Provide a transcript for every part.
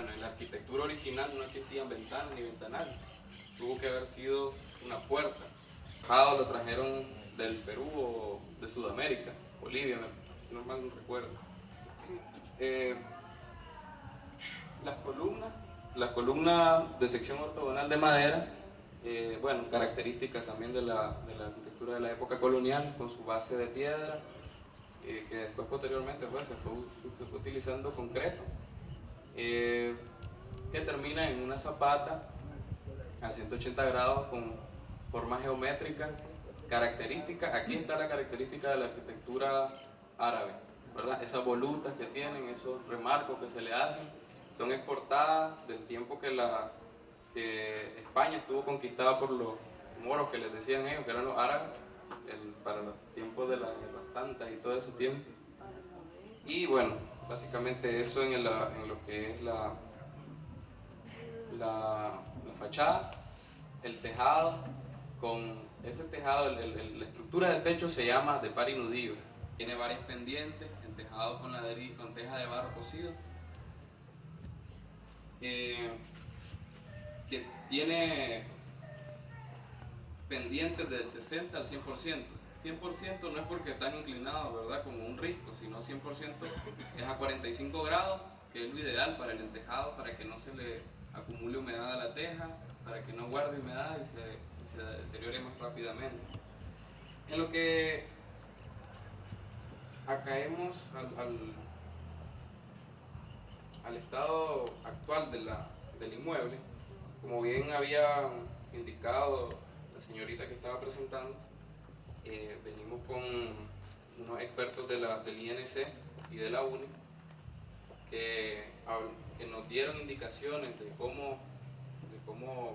bueno, en la arquitectura original no existían ventanas ni ventanales, tuvo que haber sido una puerta. El tejado lo trajeron del Perú o de Sudamérica, Bolivia, no mal no recuerdo. Las columnas de sección ortogonal de madera, bueno, características también de la arquitectura de la época colonial, con su base de piedra, que después posteriormente pues, se fue utilizando concreto, que termina en una zapata a 180 grados con formas geométricas, características. Aquí está la característica de la arquitectura árabe, ¿verdad? Esas volutas que tienen, esos remarcos que se le hacen, son exportadas del tiempo que España estuvo conquistada por los moros, que les decían ellos, que eran los árabes, para los tiempos de la Guerra Santa y todo ese tiempo. Y bueno, básicamente eso en lo que es la fachada. El tejado, con ese tejado, la estructura del techo se llama de par y nudillo. Tiene varias pendientes, el tejado con teja de barro cocido, que tiene pendientes del 60 al 100%. 100% no es porque están inclinados, ¿verdad?, como un risco, sino 100% es a 45 grados, que es lo ideal para el entejado, para que no se le acumule humedad a la teja, para que no guarde humedad y se deteriore más rápidamente. En lo que acaemos al estado actual del inmueble, como bien había indicado la señorita que estaba presentando, venimos con unos expertos del INC y de la UNI que nos dieron indicaciones de cómo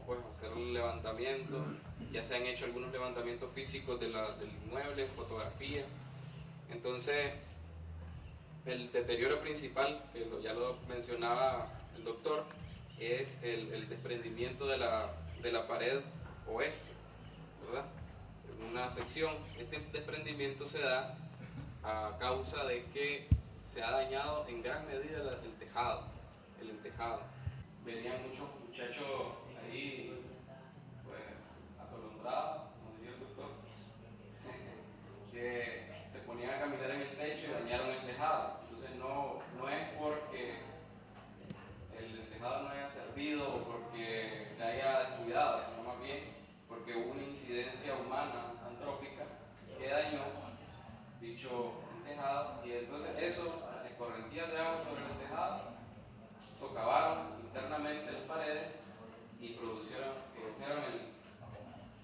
pues, hacer el levantamiento. Ya se han hecho algunos levantamientos físicos del inmueble, fotografías. Entonces, el deterioro principal, que ya lo mencionaba el doctor, es el desprendimiento de la pared oeste, ¿verdad? En una sección, este desprendimiento se da a causa de que se ha dañado en gran medida el entejado. Venían muchos muchachos ahí, pues, atolondrados, como diría el doctor, que se ponían a caminar en el techo y dañaron el tejado. Entonces no es porque el tejado no haya servido o porque se haya descuidado, sino más bien porque hubo una incidencia humana antrópica que dañó dicho tejado, y entonces eso, las escorrentías de agua sobre el tejado socavaron internamente las paredes y produjeron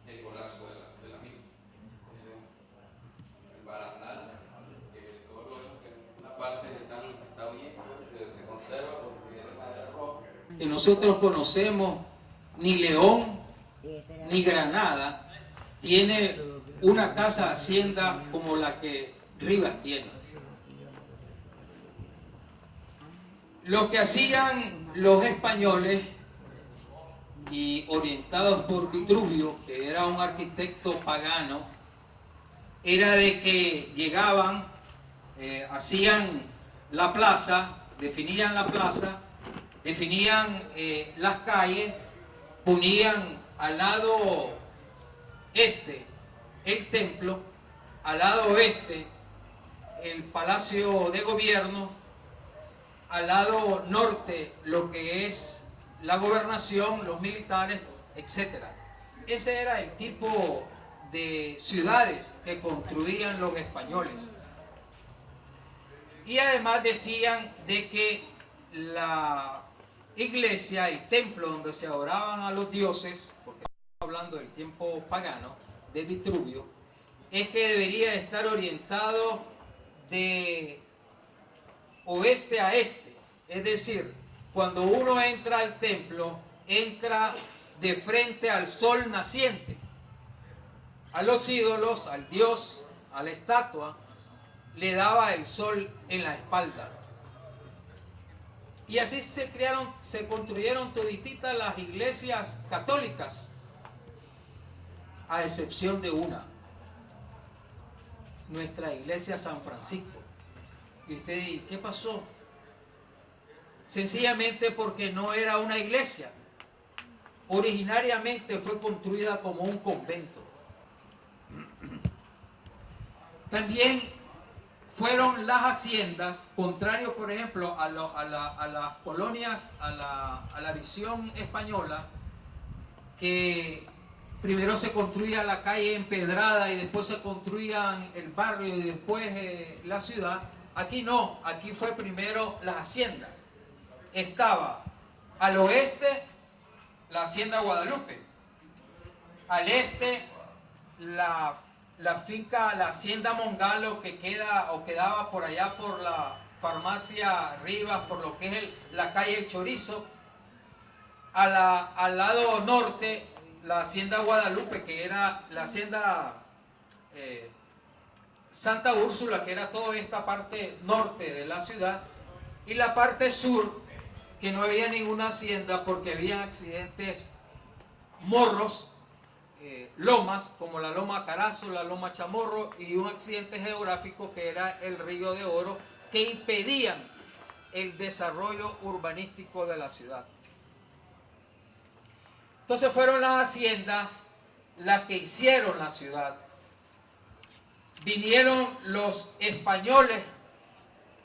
el colapso de la misma. Entonces, el barandal, todo lo que una parte está bien, se conserva porque es madera roja. Que nosotros conocemos, ni León ni Granada tiene una casa hacienda como la que Rivas tiene. Lo que hacían los españoles, y orientados por Vitruvio, que era un arquitecto pagano, era de que llegaban, hacían la plaza, definían las calles, ponían al lado este el templo, al lado oeste el palacio de gobierno, al lado norte lo que es la gobernación, los militares, etc. Ese era el tipo de ciudades que construían los españoles. Y además decían de que la iglesia, el templo donde se adoraban a los dioses, porque estamos hablando del tiempo pagano, de Vitruvio, es que debería estar orientado de oeste a este. Es decir, cuando uno entra al templo, entra de frente al sol naciente. A los ídolos, al dios, a la estatua, le daba el sol en la espalda. Y así se construyeron todititas las iglesias católicas, a excepción de una, nuestra iglesia San Francisco. Y usted dice, ¿qué pasó? sencillamente porque no era una iglesia. Originariamente fue construida como un convento. También fueron las haciendas, contrario por ejemplo a las colonias, a la visión española, que primero se construía la calle empedrada y después se construían el barrio y después la ciudad. Aquí no, aquí fue primero la hacienda. Estaba al oeste la hacienda Guadalupe, al este la finca, la hacienda Mongalo, que queda o quedaba por allá por la farmacia Rivas, por lo que es la calle El Chorizo. Al lado norte, la hacienda Guadalupe, que era la hacienda Santa Úrsula, que era toda esta parte norte de la ciudad, y la parte sur, que no había ninguna hacienda porque había accidentes, morros, lomas, como la loma Carazo, la loma Chamorro, y un accidente geográfico que era el Río de Oro, que impedían el desarrollo urbanístico de la ciudad. Entonces fueron las haciendas las que hicieron la ciudad. Vinieron los españoles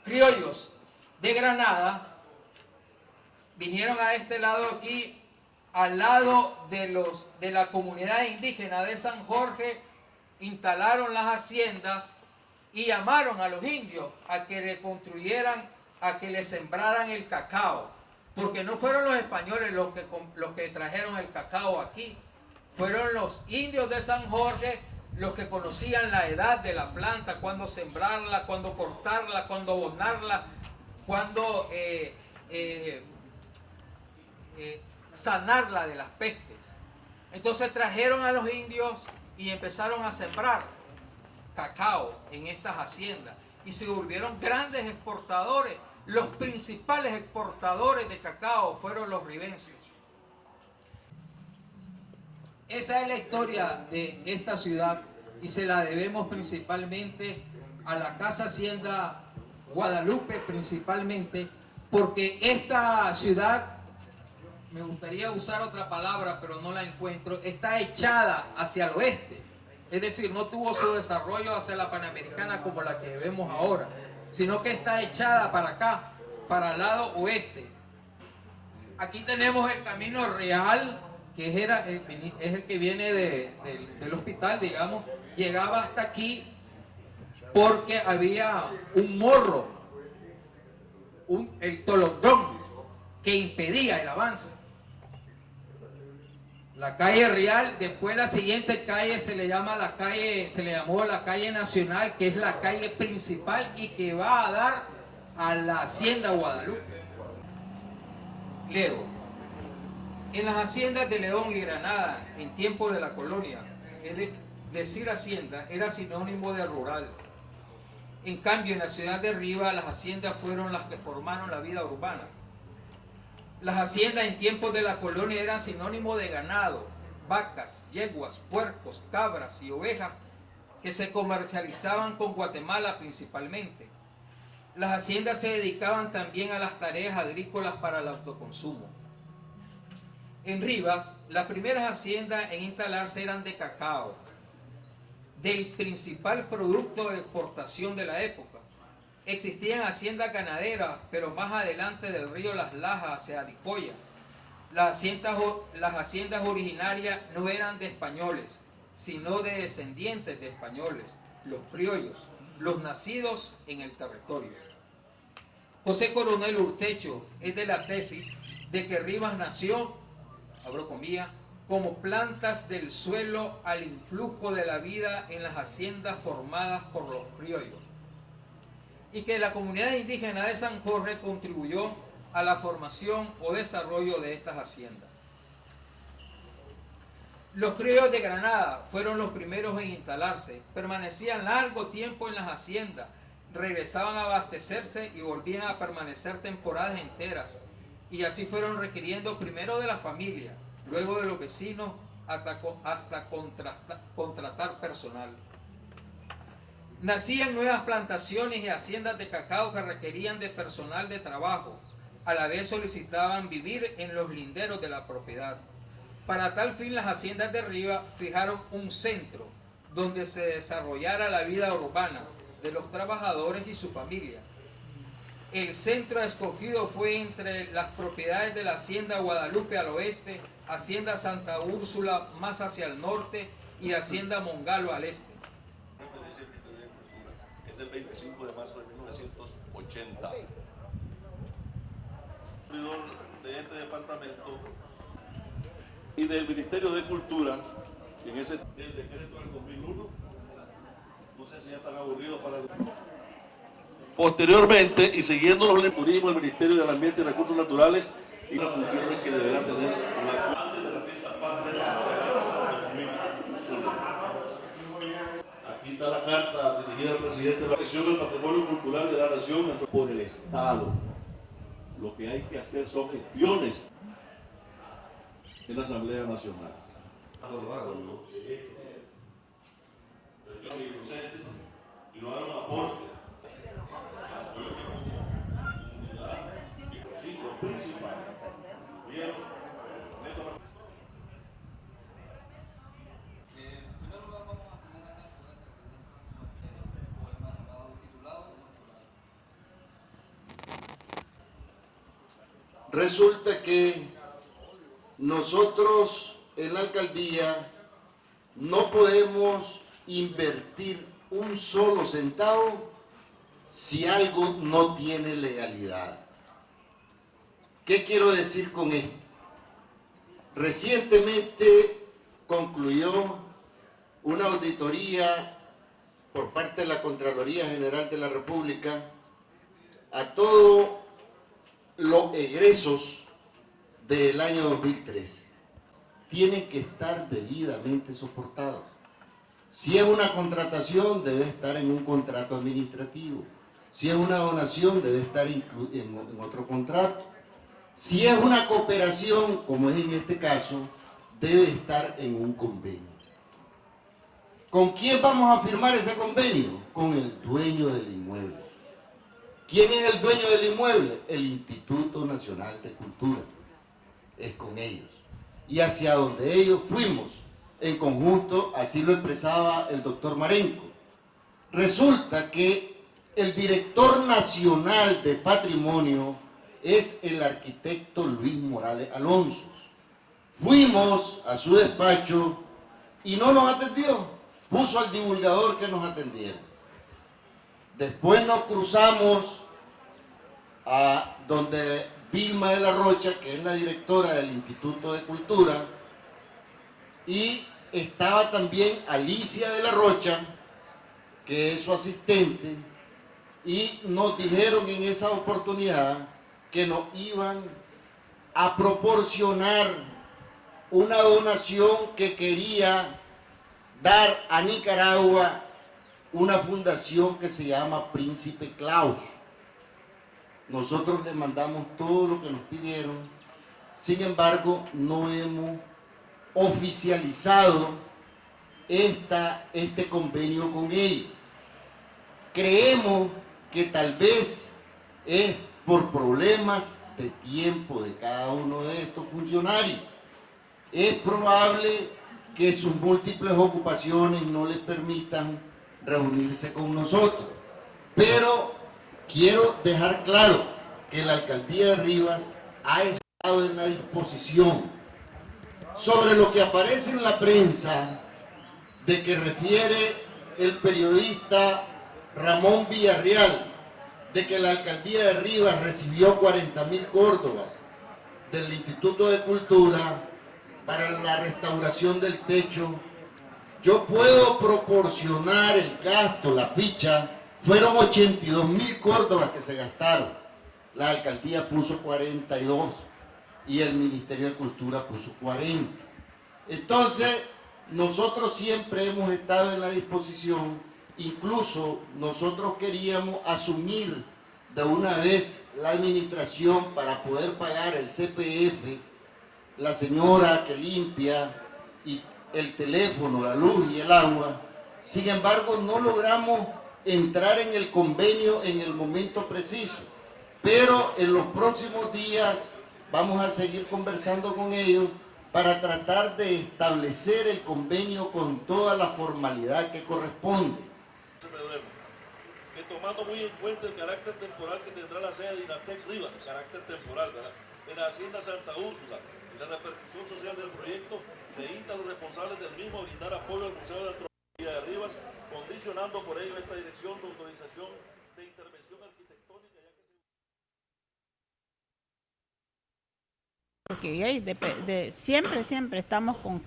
criollos de Granada, vinieron a este lado aquí, al lado de la comunidad indígena de San Jorge, instalaron las haciendas y llamaron a los indios a que le construyeran, a que le sembraran el cacao. Porque no fueron los españoles los que trajeron el cacao aquí, fueron los indios de San Jorge los que conocían la edad de la planta, cuándo sembrarla, cuándo cortarla, cuándo abonarla, cuándo sanarla de las pestes. Entonces trajeron a los indios y empezaron a sembrar cacao en estas haciendas y se volvieron grandes exportadores. Los principales exportadores de cacao fueron los ribenses. Esa es la historia de esta ciudad y se la debemos principalmente a la Casa Hacienda Guadalupe, principalmente porque esta ciudad, me gustaría usar otra palabra pero no la encuentro, está echada hacia el oeste. Es decir, no tuvo su desarrollo hacia la Panamericana como la que vemos ahora, sino que está echada para acá, para el lado oeste. Aquí tenemos el camino real, que es el que viene del hospital, digamos, llegaba hasta aquí porque había un morro, el tolondrón, que impedía el avance. La calle real, después la siguiente calle se le llamó la calle nacional, que es la calle principal y que va a dar a la hacienda Guadalupe. Leo, en las haciendas de León y Granada, en tiempos de la colonia, decir hacienda era sinónimo de rural. En cambio, en la ciudad de Rivas, las haciendas fueron las que formaron la vida urbana. Las haciendas en tiempos de la colonia eran sinónimo de ganado, vacas, yeguas, puercos, cabras y ovejas que se comercializaban con Guatemala principalmente. Las haciendas se dedicaban también a las tareas agrícolas para el autoconsumo. En Rivas, las primeras haciendas en instalarse eran de cacao, del principal producto de exportación de la época. Existían haciendas ganaderas, pero más adelante del río Las Lajas hacia Aricoya. Las haciendas originarias no eran de españoles, sino de descendientes de españoles, los criollos, los nacidos en el territorio. José Coronel Urtecho es de la tesis de que Rivas nació, abro comillas, como plantas del suelo al influjo de la vida en las haciendas formadas por los criollos, y que la comunidad indígena de San Jorge contribuyó a la formación o desarrollo de estas haciendas. Los criollos de Granada fueron los primeros en instalarse, permanecían largo tiempo en las haciendas, regresaban a abastecerse y volvían a permanecer temporadas enteras, y así fueron requiriendo primero de la familia, luego de los vecinos, hasta contratar personal. Nacían nuevas plantaciones y haciendas de cacao que requerían de personal de trabajo, A la vez solicitaban vivir en los linderos de la propiedad. Para tal fin, las haciendas de Rivas fijaron un centro donde se desarrollara la vida urbana de los trabajadores y su familia. El centro escogido fue entre las propiedades de la Hacienda Guadalupe al oeste, Hacienda Santa Úrsula más hacia el norte y Hacienda Mongalo al este. Es del 25 de marzo de 1980. De este departamento y del Ministerio de Cultura, en ese del decreto del 2001, no sé si ya están aburridos para el... Posteriormente, y siguiendo los turismo, el Ministerio del Ambiente y Recursos Naturales y las funciones que deberá tener la antes de la fiesta patria 2001. Aquí está la carta dirigida al presidente de la Protección del Patrimonio Cultural de la Nación por el Estado. Lo que hay que hacer son gestiones en la Asamblea Nacional. Y no hagan un aporte. Resulta que nosotros en la alcaldía no podemos invertir un solo centavo si algo no tiene legalidad. ¿Qué quiero decir con esto? Recientemente concluyó una auditoría por parte de la Contraloría General de la República a todos los egresos del año 2013. Tienen que estar debidamente soportados. Si es una contratación, debe estar en un contrato administrativo. Si es una donación, debe estar en otro contrato. Si es una cooperación, como es en este caso, debe estar en un convenio. ¿Con quién vamos a firmar ese convenio? Con el dueño del inmueble. ¿Quién es el dueño del inmueble? El Instituto Nacional de Cultura. Es con ellos. Y hacia donde ellos fuimos, en conjunto, así lo expresaba el doctor Marenco. Resulta que el director nacional de patrimonio es el arquitecto Luis Morales Alonso. Fuimos a su despacho y no nos atendió. Puso al divulgador que nos atendiera. Después nos cruzamos a donde Vilma de la Rocha, que es la directora del Instituto de Cultura, y estaba también Alicia de la Rocha, que es su asistente, y nos dijeron en esa oportunidad que nos iban a proporcionar una donación que quería dar a Nicaragua una fundación que se llama Príncipe Claus. Nosotros le mandamos todo lo que nos pidieron, sin embargo no hemos oficializado este convenio con ellos. Creemos que tal vez es por problemas de tiempo de cada uno de estos funcionarios. Es probable que sus múltiples ocupaciones no les permitan reunirse con nosotros, pero quiero dejar claro que la alcaldía de Rivas ha estado en la disposición. Sobre lo que aparece en la prensa, de que refiere el periodista Ramón Villarreal, de que la alcaldía de Rivas recibió 40.000 córdobas del Instituto de Cultura para la restauración del techo, yo puedo proporcionar el gasto, la ficha. Fueron 82.000 córdobas que se gastaron. La alcaldía puso 42 y el Ministerio de Cultura puso 40. Entonces, nosotros siempre hemos estado en la disposición, incluso nosotros queríamos asumir de una vez la administración para poder pagar el CPF, la señora que limpia y el teléfono, la luz y el agua. Sin embargo, no logramos entrar en el convenio en el momento preciso. pero en los próximos días vamos a seguir conversando con ellos para tratar de establecer el convenio con toda la formalidad que corresponde. Que tomando muy en cuenta el carácter temporal que tendrá la sede de INATEC Rivas, carácter temporal, ¿verdad?, en la Hacienda Santa Úrsula, y la repercusión social del proyecto, se insta a los responsables del mismo a brindar apoyo al Museo de Antropología de Rivas, condicionando por ello esta dirección su autorización de intervención arquitectónica. Porque siempre estamos con